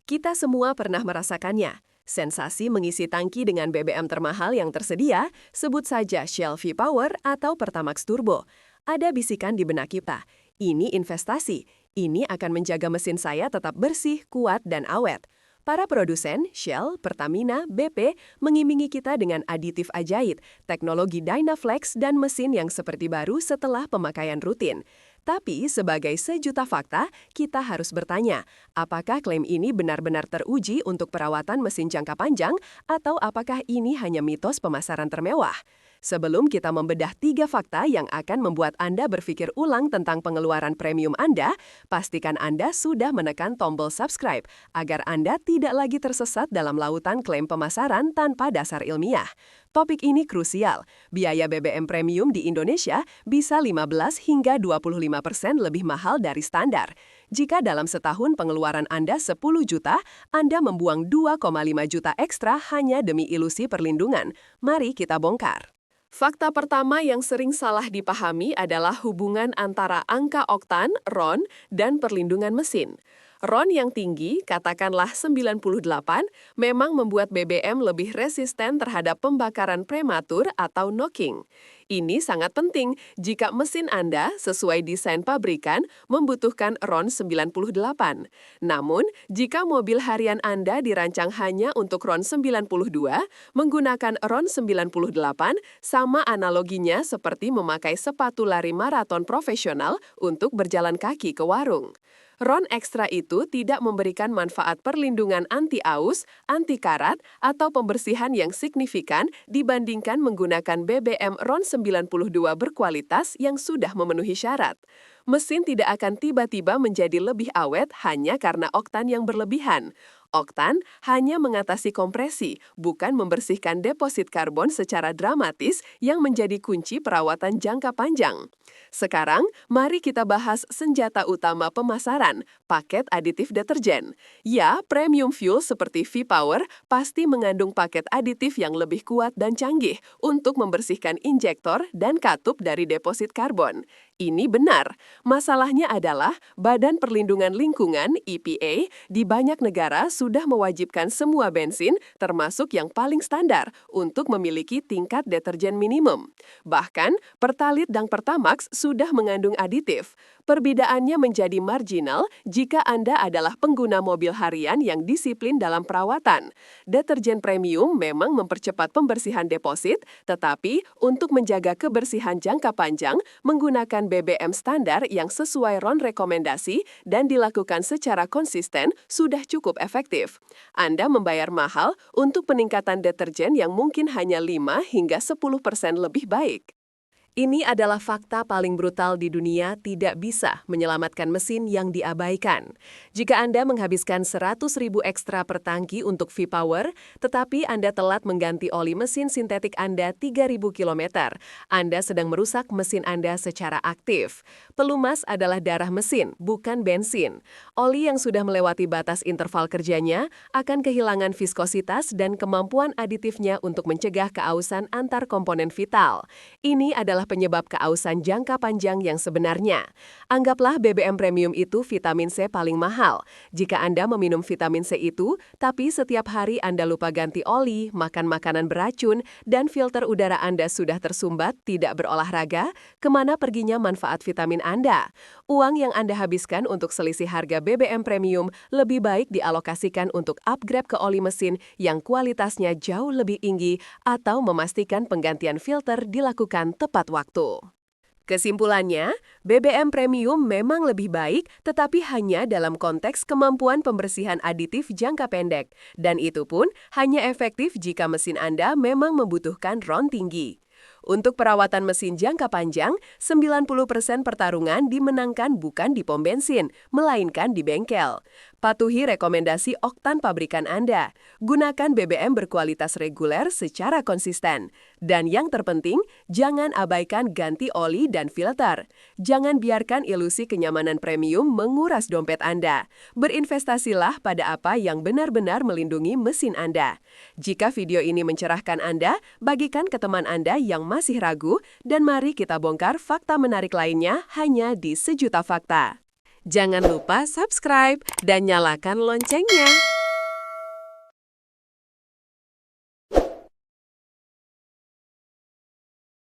Kita semua pernah merasakannya. Sensasi mengisi tangki dengan BBM termahal yang tersedia, sebut saja Shell V-Power atau Pertamax Turbo. Ada bisikan di benak kita, ini investasi, ini akan menjaga mesin saya tetap bersih, kuat, dan awet. Para produsen, Shell, Pertamina, BP, mengiming-imingi kita dengan aditif ajaib, teknologi Dynaflex, dan mesin yang seperti baru setelah pemakaian rutin. Tapi sebagai sejuta fakta, kita harus bertanya, apakah klaim ini benar-benar teruji untuk perawatan mesin jangka panjang atau apakah ini hanya mitos pemasaran termewah? Sebelum kita membedah 3 fakta yang akan membuat Anda berpikir ulang tentang pengeluaran premium Anda, pastikan Anda sudah menekan tombol subscribe agar Anda tidak lagi tersesat dalam lautan klaim pemasaran tanpa dasar ilmiah. Topik ini krusial. Biaya BBM premium di Indonesia bisa 15 hingga 25% lebih mahal dari standar. Jika dalam setahun pengeluaran Anda 10 juta, Anda membuang 2,5 juta ekstra hanya demi ilusi perlindungan. Mari kita bongkar. Fakta pertama yang sering salah dipahami adalah hubungan antara angka oktan, RON, dan perlindungan mesin. RON yang tinggi, katakanlah 98, memang membuat BBM lebih resisten terhadap pembakaran prematur atau knocking. Ini sangat penting jika mesin Anda sesuai desain pabrikan membutuhkan RON 98. Namun, jika mobil harian Anda dirancang hanya untuk RON 92, menggunakan RON 98 sama analoginya seperti memakai sepatu lari maraton profesional untuk berjalan kaki ke warung. RON ekstra itu tidak memberikan manfaat perlindungan anti-aus, anti-karat, atau pembersihan yang signifikan dibandingkan menggunakan BBM RON 92 berkualitas yang sudah memenuhi syarat. Mesin tidak akan tiba-tiba menjadi lebih awet hanya karena oktan yang berlebihan. Oktan hanya mengatasi kompresi, bukan membersihkan deposit karbon secara dramatis yang menjadi kunci perawatan jangka panjang. Sekarang, mari kita bahas senjata utama pemasaran, paket aditif deterjen. Ya, premium fuel seperti V-Power pasti mengandung paket aditif yang lebih kuat dan canggih untuk membersihkan injektor dan katup dari deposit karbon. Ini benar. Masalahnya adalah Badan Perlindungan Lingkungan (EPA) di banyak negara sudah mewajibkan semua bensin, termasuk yang paling standar, untuk memiliki tingkat deterjen minimum. Bahkan, Pertalite dan Pertamax sudah mengandung aditif. Perbedaannya menjadi marginal jika Anda adalah pengguna mobil harian yang disiplin dalam perawatan. Deterjen premium memang mempercepat pembersihan deposit, tetapi untuk menjaga kebersihan jangka panjang menggunakan BBM standar yang sesuai RON rekomendasi dan dilakukan secara konsisten sudah cukup efektif. Anda membayar mahal untuk peningkatan deterjen yang mungkin hanya 5 hingga 10% lebih baik. Ini adalah fakta paling brutal di dunia, tidak bisa menyelamatkan mesin yang diabaikan. Jika Anda menghabiskan 100.000 ekstra per tangki untuk V-Power, tetapi Anda telat mengganti oli mesin sintetik Anda 3.000 km, Anda sedang merusak mesin Anda secara aktif. Pelumas adalah darah mesin, bukan bensin. Oli yang sudah melewati batas interval kerjanya akan kehilangan viskositas dan kemampuan aditifnya untuk mencegah keausan antar komponen vital. Ini adalah penyebab keausan jangka panjang yang sebenarnya. Anggaplah BBM premium itu vitamin C paling mahal. Jika Anda meminum vitamin C itu, tapi setiap hari Anda lupa ganti oli, makan makanan beracun, dan filter udara Anda sudah tersumbat, tidak berolahraga, kemana perginya manfaat vitamin Anda? Uang yang Anda habiskan untuk selisih harga BBM premium lebih baik dialokasikan untuk upgrade ke oli mesin yang kualitasnya jauh lebih tinggi atau memastikan penggantian filter dilakukan tepat waktu. Kesimpulannya, BBM premium memang lebih baik, tetapi hanya dalam konteks kemampuan pembersihan aditif jangka pendek, dan itu pun hanya efektif jika mesin Anda memang membutuhkan RON tinggi. Untuk perawatan mesin jangka panjang, 90% pertarungan dimenangkan bukan di pom bensin, melainkan di bengkel. Patuhi rekomendasi oktan pabrikan Anda. Gunakan BBM berkualitas reguler secara konsisten. Dan yang terpenting, jangan abaikan ganti oli dan filter. Jangan biarkan ilusi kenyamanan premium menguras dompet Anda. Berinvestasilah pada apa yang benar-benar melindungi mesin Anda. Jika video ini mencerahkan Anda, bagikan ke teman Anda yang masih ragu, dan mari kita bongkar fakta menarik lainnya hanya di Sejuta Fakta. Jangan lupa subscribe dan nyalakan loncengnya.